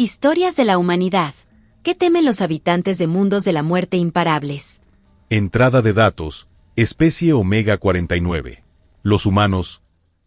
Historias de la humanidad. ¿Qué temen los habitantes de mundos de la muerte imparables? Entrada de datos, especie Omega 49. Los humanos.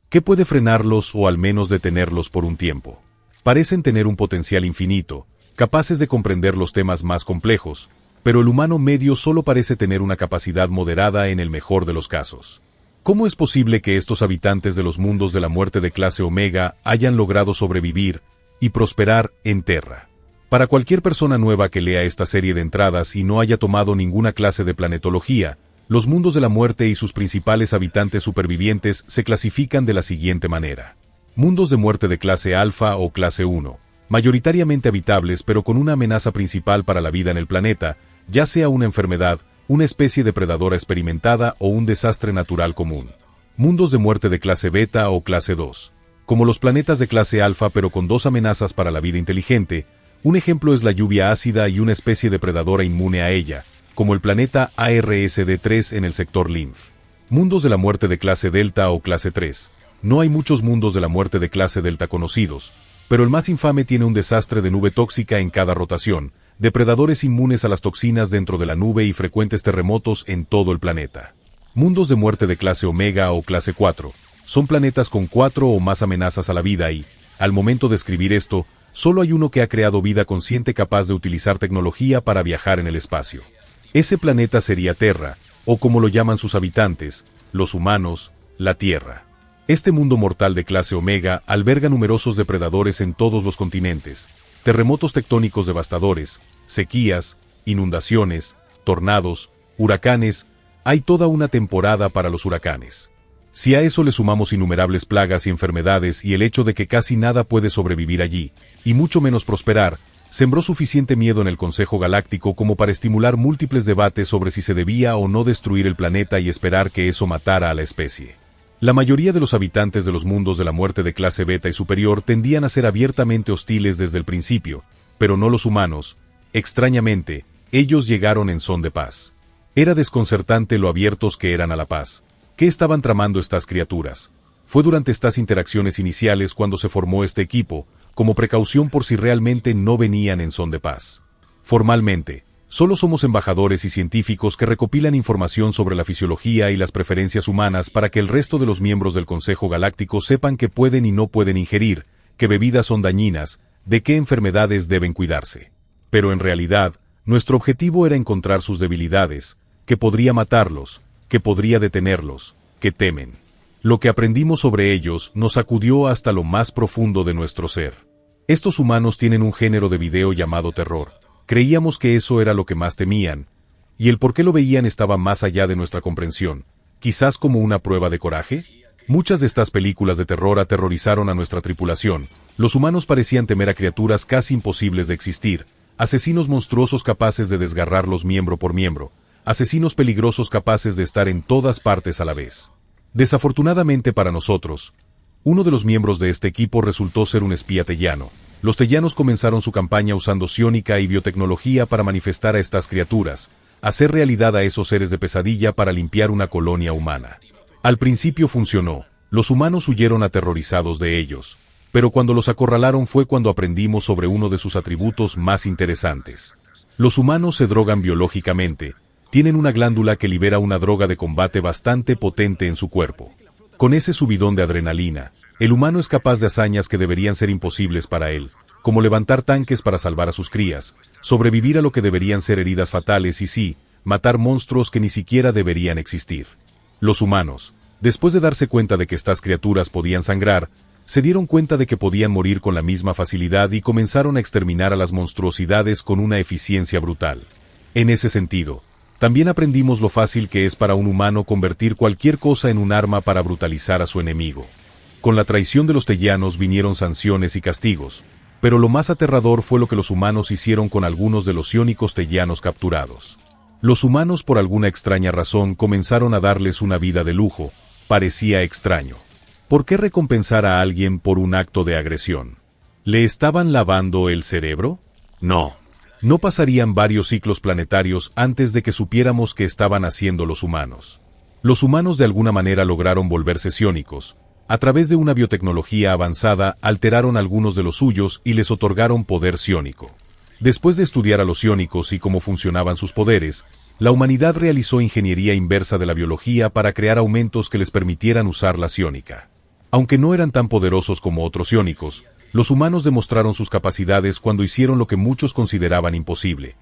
¿Qué puede frenarlos o al menos detenerlos por un tiempo? Parecen tener un potencial infinito, capaces de comprender los temas más complejos, pero el humano medio solo parece tener una capacidad moderada en el mejor de los casos. ¿Cómo es posible que estos habitantes de los mundos de la muerte de clase Omega hayan logrado sobrevivir y prosperar en Terra? Para cualquier persona nueva que lea esta serie de entradas y no haya tomado ninguna clase de planetología, los mundos de la muerte y sus principales habitantes supervivientes se clasifican de la siguiente manera. Mundos de muerte de clase Alfa o clase 1, mayoritariamente habitables pero con una amenaza principal para la vida en el planeta, ya sea una enfermedad, una especie depredadora experimentada o un desastre natural común. Mundos de muerte de clase Beta o clase 2, como los planetas de clase Alfa pero con dos amenazas para la vida inteligente. Un ejemplo es la lluvia ácida y una especie depredadora inmune a ella, como el planeta ARSD-3 en el sector Lymph. Mundos de la muerte de clase Delta o clase 3. No hay muchos mundos de la muerte de clase Delta conocidos, pero el más infame tiene un desastre de nube tóxica en cada rotación, depredadores inmunes a las toxinas dentro de la nube y frecuentes terremotos en todo el planeta. Mundos de muerte de clase Omega o clase 4. Son planetas con 4 o más amenazas a la vida y, al momento de escribir esto, solo hay uno que ha creado vida consciente capaz de utilizar tecnología para viajar en el espacio. Ese planeta sería Terra, o como lo llaman sus habitantes, los humanos, la Tierra. Este mundo mortal de clase Omega alberga numerosos depredadores en todos los continentes, terremotos tectónicos devastadores, sequías, inundaciones, tornados, huracanes. Hay toda una temporada para los huracanes. Si a eso le sumamos innumerables plagas y enfermedades y el hecho de que casi nada puede sobrevivir allí, y mucho menos prosperar, sembró suficiente miedo en el Consejo Galáctico como para estimular múltiples debates sobre si se debía o no destruir el planeta y esperar que eso matara a la especie. La mayoría de los habitantes de los mundos de la muerte de clase Beta y superior tendían a ser abiertamente hostiles desde el principio, pero no los humanos. Extrañamente, ellos llegaron en son de paz. Era desconcertante lo abiertos que eran a la paz. ¿Qué estaban tramando estas criaturas? Fue durante estas interacciones iniciales cuando se formó este equipo, como precaución por si realmente no venían en son de paz. Formalmente, solo somos embajadores y científicos que recopilan información sobre la fisiología y las preferencias humanas para que el resto de los miembros del Consejo Galáctico sepan qué pueden y no pueden ingerir, qué bebidas son dañinas, de qué enfermedades deben cuidarse. Pero en realidad, nuestro objetivo era encontrar sus debilidades, que podría matarlos, que podría detenerlos, que temen. Lo que aprendimos sobre ellos nos sacudió hasta lo más profundo de nuestro ser. Estos humanos tienen un género de video llamado terror. Creíamos que eso era lo que más temían, y el por qué lo veían estaba más allá de nuestra comprensión, quizás como una prueba de coraje. Muchas de estas películas de terror aterrorizaron a nuestra tripulación. Los humanos parecían temer a criaturas casi imposibles de existir, asesinos monstruosos capaces de desgarrarlos miembro por miembro, asesinos peligrosos capaces de estar en todas partes a la vez. Desafortunadamente para nosotros, uno de los miembros de este equipo resultó ser un espía tellano. Los tellanos comenzaron su campaña usando psiónica y biotecnología para manifestar a estas criaturas, hacer realidad a esos seres de pesadilla para limpiar una colonia humana. Al principio funcionó, los humanos huyeron aterrorizados de ellos, pero cuando los acorralaron fue cuando aprendimos sobre uno de sus atributos más interesantes. Los humanos se drogan biológicamente. Tienen una glándula que libera una droga de combate bastante potente en su cuerpo. Con ese subidón de adrenalina, el humano es capaz de hazañas que deberían ser imposibles para él, como levantar tanques para salvar a sus crías, sobrevivir a lo que deberían ser heridas fatales y sí, matar monstruos que ni siquiera deberían existir. Los humanos, después de darse cuenta de que estas criaturas podían sangrar, se dieron cuenta de que podían morir con la misma facilidad y comenzaron a exterminar a las monstruosidades con una eficiencia brutal. En ese sentido, también aprendimos lo fácil que es para un humano convertir cualquier cosa en un arma para brutalizar a su enemigo. Con la traición de los tellanos vinieron sanciones y castigos, pero lo más aterrador fue lo que los humanos hicieron con algunos de los psiónicos tellanos capturados. Los humanos por alguna extraña razón comenzaron a darles una vida de lujo. Parecía extraño. ¿Por qué recompensar a alguien por un acto de agresión? ¿Le estaban lavando el cerebro? No. No pasarían varios ciclos planetarios antes de que supiéramos qué estaban haciendo los humanos. Los humanos de alguna manera lograron volverse psiónicos, A través de una biotecnología avanzada, alteraron algunos de los suyos y les otorgaron poder psiónico. Después de estudiar a los psiónicos y cómo funcionaban sus poderes, la humanidad realizó ingeniería inversa de la biología para crear aumentos que les permitieran usar la psiónica. Aunque no eran tan poderosos como otros psiónicos, los humanos demostraron sus capacidades cuando hicieron lo que muchos consideraban imposible.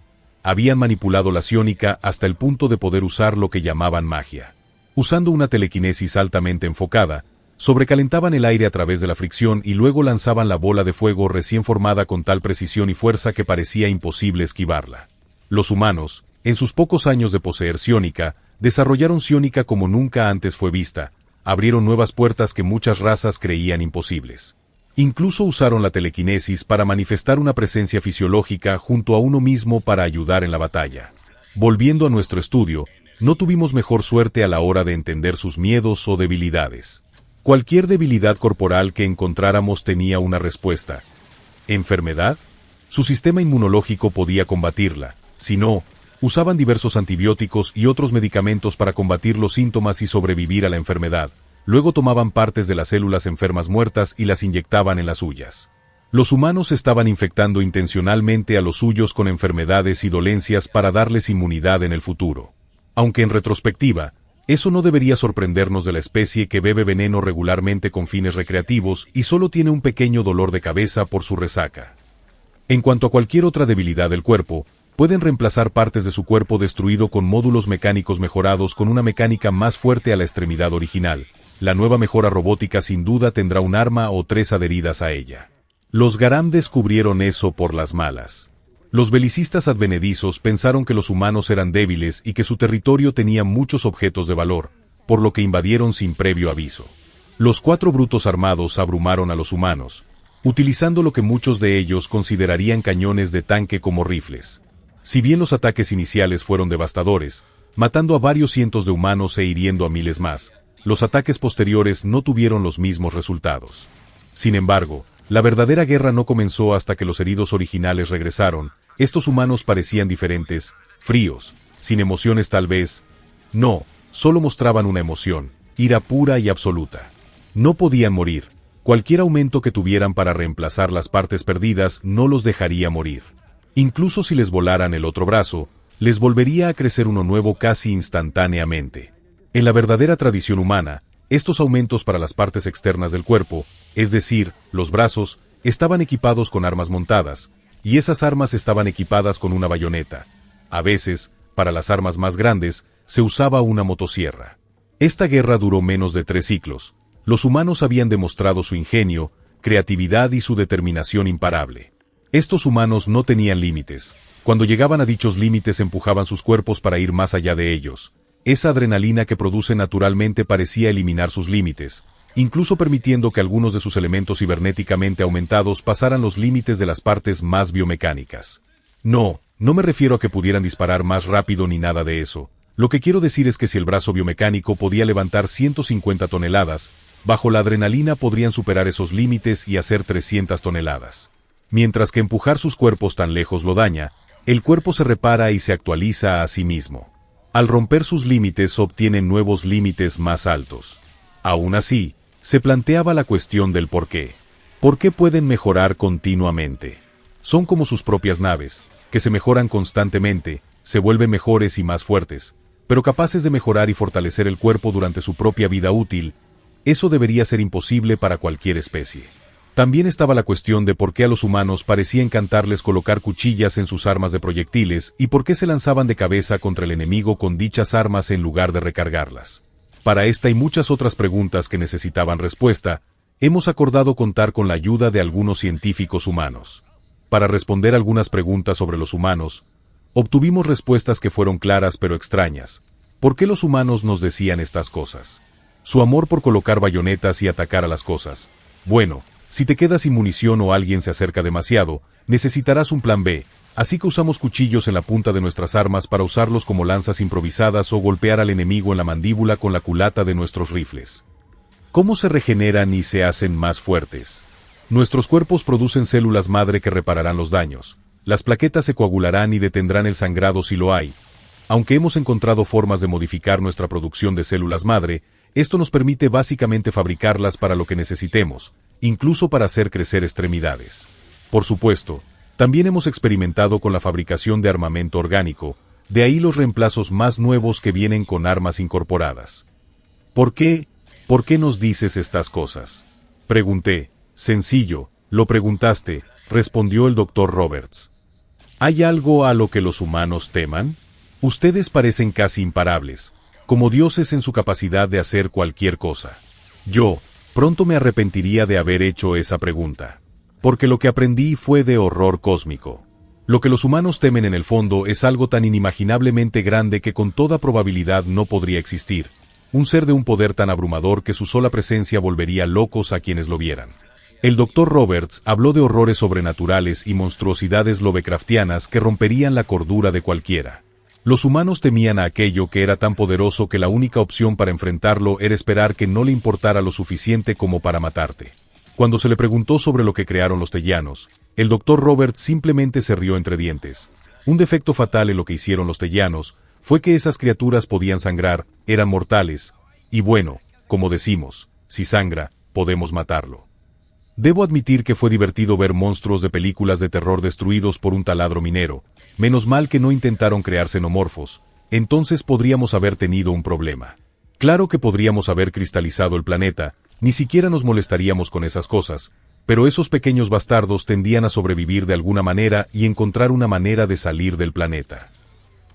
Habían manipulado la psiónica hasta el punto de poder usar lo que llamaban magia. Usando una telequinesis altamente enfocada, sobrecalentaban el aire a través de la fricción y luego lanzaban la bola de fuego recién formada con tal precisión y fuerza que parecía imposible esquivarla. Los humanos, en sus pocos años de poseer psiónica, desarrollaron psiónica como nunca antes fue vista, abrieron nuevas puertas que muchas razas creían imposibles. Incluso usaron la telequinesis para manifestar una presencia fisiológica junto a uno mismo para ayudar en la batalla. Volviendo a nuestro estudio, no tuvimos mejor suerte a la hora de entender sus miedos o debilidades. Cualquier debilidad corporal que encontráramos tenía una respuesta. ¿Enfermedad? Su sistema inmunológico podía combatirla. Si no, usaban diversos antibióticos y otros medicamentos para combatir los síntomas y sobrevivir a la enfermedad. Luego tomaban partes de las células enfermas muertas y las inyectaban en las suyas. Los humanos estaban infectando intencionalmente a los suyos con enfermedades y dolencias para darles inmunidad en el futuro. Aunque en retrospectiva, eso no debería sorprendernos de la especie que bebe veneno regularmente con fines recreativos y solo tiene un pequeño dolor de cabeza por su resaca. En cuanto a cualquier otra debilidad del cuerpo, pueden reemplazar partes de su cuerpo destruido con módulos mecánicos mejorados con una mecánica más fuerte a la extremidad original. La nueva mejora robótica sin duda tendrá un arma o 3 adheridas a ella. Los Garam descubrieron eso por las malas. Los belicistas advenedizos pensaron que los humanos eran débiles y que su territorio tenía muchos objetos de valor, por lo que invadieron sin previo aviso. Los 4 brutos armados abrumaron a los humanos, utilizando lo que muchos de ellos considerarían cañones de tanque como rifles. Si bien los ataques iniciales fueron devastadores, matando a varios cientos de humanos e hiriendo a miles más, los ataques posteriores no tuvieron los mismos resultados. Sin embargo, la verdadera guerra no comenzó hasta que los heridos originales regresaron. Estos humanos parecían diferentes, fríos, sin emociones tal vez. No, solo mostraban una emoción, ira pura y absoluta. No podían morir. Cualquier aumento que tuvieran para reemplazar las partes perdidas no los dejaría morir. Incluso si les volaran el otro brazo, les volvería a crecer uno nuevo casi instantáneamente. En la verdadera tradición humana, estos aumentos para las partes externas del cuerpo, es decir, los brazos, estaban equipados con armas montadas, y esas armas estaban equipadas con una bayoneta. A veces, para las armas más grandes, se usaba una motosierra. Esta guerra duró menos de 3 ciclos. Los humanos habían demostrado su ingenio, creatividad y su determinación imparable. Estos humanos no tenían límites. Cuando llegaban a dichos límites empujaban sus cuerpos para ir más allá de ellos. Esa adrenalina que produce naturalmente parecía eliminar sus límites, incluso permitiendo que algunos de sus elementos cibernéticamente aumentados pasaran los límites de las partes más biomecánicas. No me refiero a que pudieran disparar más rápido ni nada de eso. Lo que quiero decir es que si el brazo biomecánico podía levantar 150 toneladas, bajo la adrenalina podrían superar esos límites y hacer 300 toneladas. Mientras que empujar sus cuerpos tan lejos lo daña, el cuerpo se repara y se actualiza a sí mismo. Al romper sus límites obtienen nuevos límites más altos. Aún así, se planteaba la cuestión del por qué. ¿Por qué pueden mejorar continuamente? Son como sus propias naves, que se mejoran constantemente, se vuelven mejores y más fuertes, pero capaces de mejorar y fortalecer el cuerpo durante su propia vida útil. Eso debería ser imposible para cualquier especie. También estaba la cuestión de por qué a los humanos parecía encantarles colocar cuchillas en sus armas de proyectiles y por qué se lanzaban de cabeza contra el enemigo con dichas armas en lugar de recargarlas. Para esta y muchas otras preguntas que necesitaban respuesta, hemos acordado contar con la ayuda de algunos científicos humanos. Para responder algunas preguntas sobre los humanos, obtuvimos respuestas que fueron claras pero extrañas. ¿Por qué los humanos nos decían estas cosas? Su amor por colocar bayonetas y atacar a las cosas. Bueno, si te quedas sin munición o alguien se acerca demasiado, necesitarás un plan B, así que usamos cuchillos en la punta de nuestras armas para usarlos como lanzas improvisadas o golpear al enemigo en la mandíbula con la culata de nuestros rifles. ¿Cómo se regeneran y se hacen más fuertes? Nuestros cuerpos producen células madre que repararán los daños. Las plaquetas se coagularán y detendrán el sangrado si lo hay. Aunque hemos encontrado formas de modificar nuestra producción de células madre, Esto nos permite básicamente fabricarlas para lo que necesitemos, incluso para hacer crecer extremidades. Por supuesto, también hemos experimentado con la fabricación de armamento orgánico, de ahí los reemplazos más nuevos que vienen con armas incorporadas. ¿Por qué? ¿Por qué nos dices estas cosas? Pregunté. Sencillo, lo preguntaste, respondió el Dr. Roberts. ¿Hay algo a lo que los humanos teman? Ustedes parecen casi imparables, como dioses en su capacidad de hacer cualquier cosa. Yo, pronto me arrepentiría de haber hecho esa pregunta. Porque lo que aprendí fue de horror cósmico. Lo que los humanos temen en el fondo es algo tan inimaginablemente grande que con toda probabilidad no podría existir. Un ser de un poder tan abrumador que su sola presencia volvería locos a quienes lo vieran. El Dr. Roberts habló de horrores sobrenaturales y monstruosidades lovecraftianas que romperían la cordura de cualquiera. Los humanos temían a aquello que era tan poderoso que la única opción para enfrentarlo era esperar que no le importara lo suficiente como para matarte. Cuando se le preguntó sobre lo que crearon los tellanos, el Dr. Roberts simplemente se rió entre dientes. Un defecto fatal en lo que hicieron los tellanos fue que esas criaturas podían sangrar, eran mortales, y bueno, como decimos, si sangra, podemos matarlo. Debo admitir que fue divertido ver monstruos de películas de terror destruidos por un taladro minero. Menos mal que no intentaron crear xenomorfos, entonces podríamos haber tenido un problema. Claro que podríamos haber cristalizado el planeta, ni siquiera nos molestaríamos con esas cosas, pero esos pequeños bastardos tendían a sobrevivir de alguna manera y encontrar una manera de salir del planeta.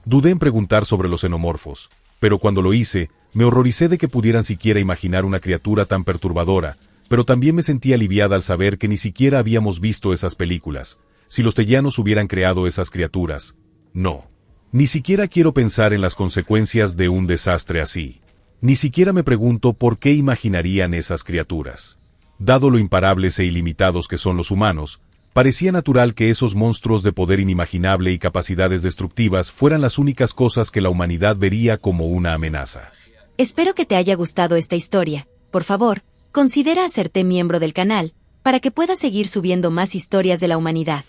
Dudé en preguntar sobre los xenomorfos, pero cuando lo hice, me horroricé de que pudieran siquiera imaginar una criatura tan perturbadora, pero también me sentí aliviada al saber que ni siquiera habíamos visto esas películas. Si los tellanos hubieran creado esas criaturas, no. Ni siquiera quiero pensar en las consecuencias de un desastre así. Ni siquiera me pregunto por qué imaginarían esas criaturas. Dado lo imparables e ilimitados que son los humanos, parecía natural que esos monstruos de poder inimaginable y capacidades destructivas fueran las únicas cosas que la humanidad vería como una amenaza. Espero que te haya gustado esta historia. Por favor, considera hacerte miembro del canal, para que puedas seguir subiendo más historias de la humanidad.